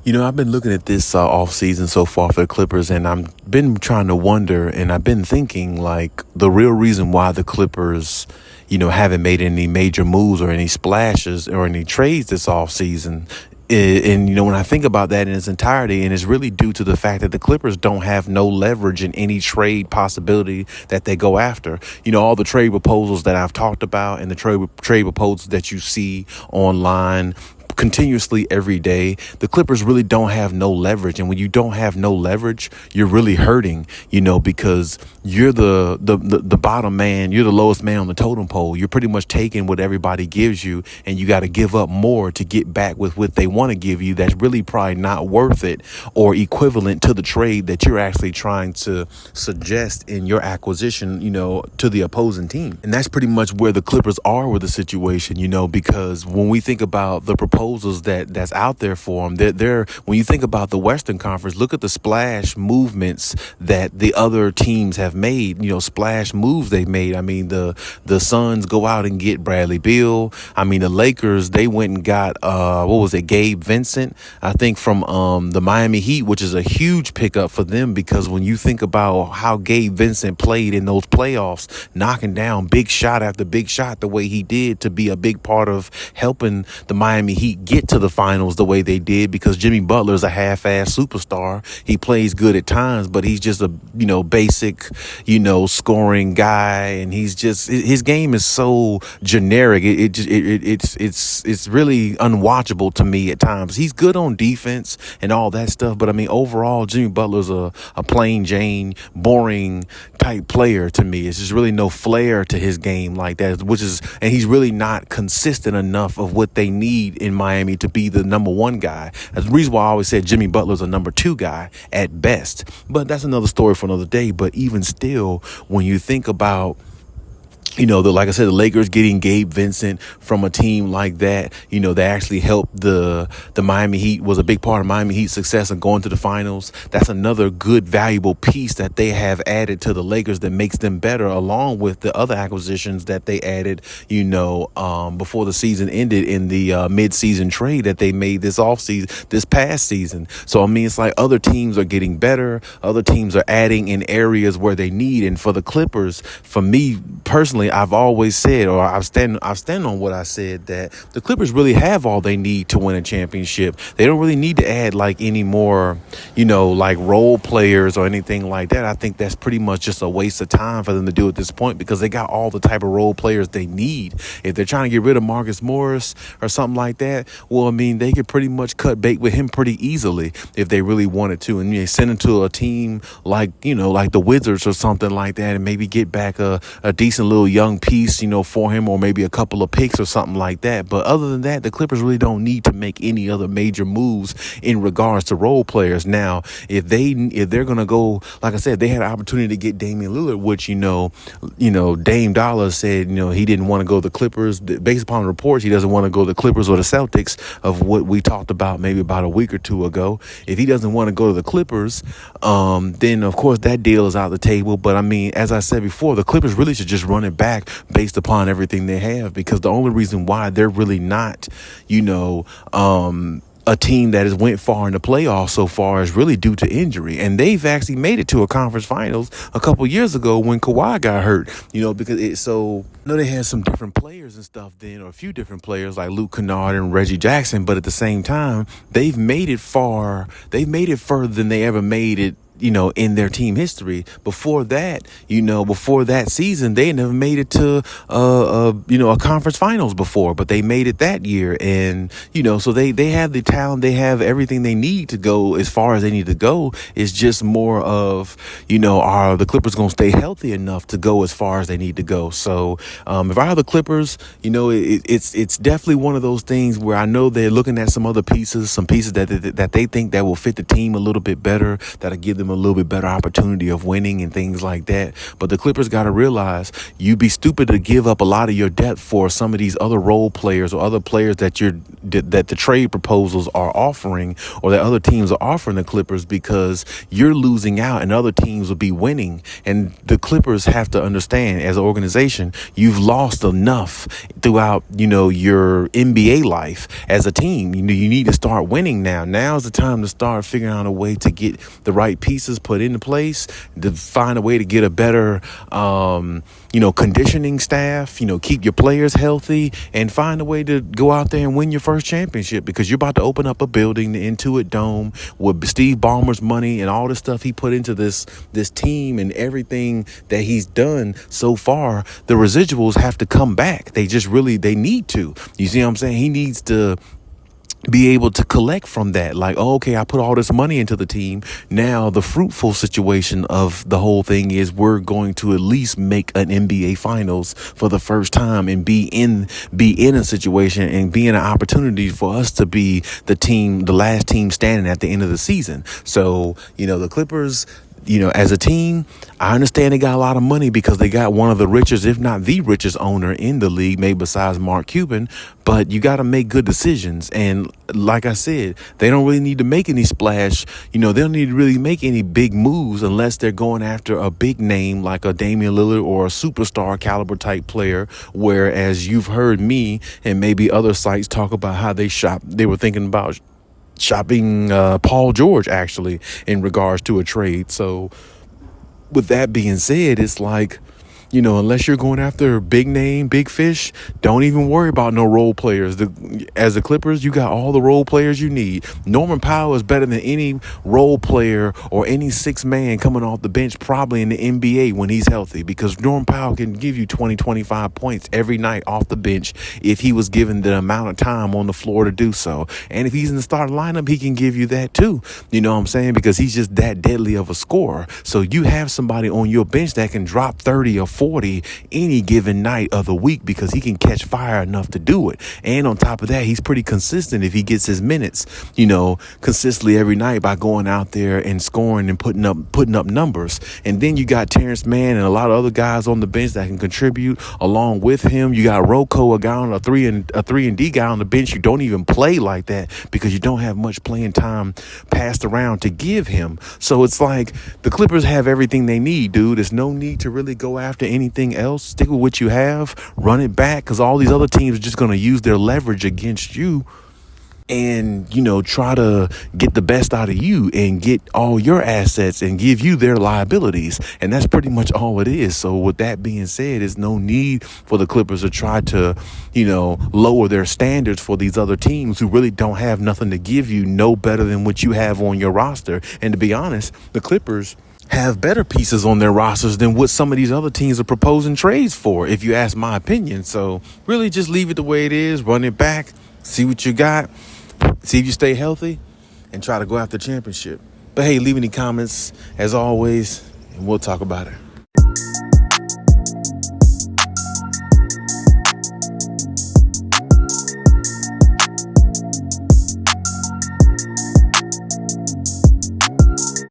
I've been looking at this off season so far for the Clippers, and I've been trying to wonder, and I've been thinking like the real reason why the Clippers, haven't made any major moves or any splashes or any trades this off season. And when I think about that in its entirety, and it's really due to the fact that the Clippers don't have no leverage in any trade possibility that they go after. All the trade proposals that I've talked about and the trade proposals that you see online continuously every day, the Clippers really don't have no leverage. And when you don't have no leverage, you're really hurting, because you're the bottom man, you're the lowest man on the totem pole. You're pretty much taking what everybody gives you, and you got to give up more to get back with what they want to give you. That's really probably not worth it or equivalent to the trade that you're actually trying to suggest in your acquisition, to the opposing team. And that's pretty much where the Clippers are with the situation, because when we think about the proposals that's out there for them, they're when you think about the Western Conference, look at the splash movements that the other teams have made, splash moves they've made. I mean, the Suns go out and get Bradley Beal. I mean, the Lakers, they went and got, Gabe Vincent, I think from the Miami Heat, which is a huge pickup for them, because when you think about how Gabe Vincent played in those playoffs, knocking down big shot after big shot the way he did, to be a big part of helping the Miami Heat get to the finals the way they did, because Jimmy Butler is a half-ass superstar. He plays good at times, but he's just a, basic, scoring guy, and he's just, his game is so generic. It's really unwatchable to me at times. He's good on defense and all that stuff, but I mean, overall, Jimmy Butler's a plain Jane, boring type player to me. It's just really no flair to his game like that, and he's really not consistent enough of what they need in Miami to be the number one guy. That's the reason why I always said Jimmy Butler's a number two guy at best. But that's another story for another day. But even still, when you think about, like I said, the Lakers getting Gabe Vincent from a team like that, they actually helped the Miami Heat, was a big part of Miami Heat's success in going to the finals. That's another good, valuable piece that they have added to the Lakers that makes them better, along with the other acquisitions that they added, before the season ended in the mid-season trade that they made this past season. So, I mean, it's like other teams are getting better. Other teams are adding in areas where they need. And for the Clippers, for me personally, I've always said, or I stand on what I said, that the Clippers really have all they need to win a championship. They don't really need to add like any more, like role players or anything like that. I think that's pretty much just a waste of time for them to do at this point, because they got all the type of role players they need. If they're trying to get rid of Marcus Morris or something like that, well, I mean, they could pretty much cut bait with him pretty easily if they really wanted to, and they send him to a team like, like the Wizards or something like that, and maybe get back a decent little young piece, for him, or maybe a couple of picks or something like that. But other than that, the Clippers really don't need to make any other major moves in regards to role players. Now, if they're gonna go, like I said, they had an opportunity to get Damian Lillard, which Dame Dollar said he didn't want to go to the Clippers. Based upon reports, he doesn't want to go to the Clippers or the Celtics, of what we talked about maybe about a week or two ago. If he doesn't want to go to the Clippers, then of course that deal is out the table. But I mean, as I said before, the Clippers really should just run it back based upon everything they have, because the only reason why they're really not, a team that has went far in the playoffs so far is really due to injury. And they've actually made it to a conference finals a couple years ago when Kawhi got hurt, because I know they had some different players and stuff then, or a few different players like Luke Kennard and Reggie Jackson. But at the same time, they've made it far. They've made it further than they ever made it, in their team history. Before that, before that season, they never made it to, a conference finals before, but they made it that year. And, so they have the talent, they have everything they need to go as far as they need to go. It's just more of, are the Clippers going to stay healthy enough to go as far as they need to go? So, if I are the Clippers, it's definitely one of those things where I know they're looking at some other pieces, some pieces that they think that will fit the team a little bit better, that'll give them a little bit better opportunity of winning and things like that. But the Clippers got to realize you'd be stupid to give up a lot of your depth for some of these other role players or other players that the trade proposals are offering, or that other teams are offering the Clippers, because you're losing out and other teams will be winning. And the Clippers have to understand, as an organization, you've lost enough throughout, your NBA life as a team. You need to start winning now. Now's the time to start figuring out a way to get the right pieces put into place, to find a way to get a better, conditioning staff, keep your players healthy, and find a way to go out there and win your first championship, because you're about to open up a building, the Intuit Dome, with Steve Ballmer's money and all the stuff he put into this team and everything that he's done so far. The residuals have to come back. They need to. You see what I'm saying? He needs to be able to collect from that. Like, oh, okay, I put all this money into the team. Now the fruitful situation of the whole thing is we're going to at least make an NBA finals for the first time and be in a situation and be in an opportunity for us to be the last team standing at the end of the season. So, the Clippers, as a team, I understand they got a lot of money because they got one of the richest, if not the richest owner in the league, maybe besides Mark Cuban. But you got to make good decisions. And like I said, they don't really need to make any splash. They don't need to really make any big moves unless they're going after a big name like a Damian Lillard or a superstar caliber type player. Whereas you've heard me and maybe other sites talk about how they were thinking about shopping Paul George, actually, in regards to a trade. So with that being said, it's like, unless you're going after big name, big fish, don't even worry about no role players. As the Clippers, you got all the role players you need. Norman Powell is better than any role player or any six man coming off the bench probably in the NBA when he's healthy, because Norman Powell can give you 20, 25 points every night off the bench if he was given the amount of time on the floor to do so. And if he's in the starting lineup, he can give you that too. You know what I'm saying? Because he's just that deadly of a scorer. So you have somebody on your bench that can drop 30 or 40 any given night of the week, because he can catch fire enough to do it. And on top of that, he's pretty consistent if he gets his minutes, consistently every night by going out there and scoring and putting up numbers. And then you got Terrence Mann and a lot of other guys on the bench that can contribute along with him. You got Rocco, a guy on a 3-and-D guy on the bench. You don't even play like that because you don't have much playing time passed around to give him. So it's like the Clippers have everything they need, dude. There's no need to really go after anything else. Stick with what you have, run it back, because all these other teams are just going to use their leverage against you and, try to get the best out of you and get all your assets and give you their liabilities. And that's pretty much all it is. So with that being said, there's no need for the Clippers to try to, lower their standards for these other teams who really don't have nothing to give you no better than what you have on your roster. And to be honest, the Clippers have better pieces on their rosters than what some of these other teams are proposing trades for, if you ask my opinion. So really just leave it the way it is, run it back, see what you got, see if you stay healthy, and try to go after the championship. But hey, leave any comments as always, and we'll talk about it.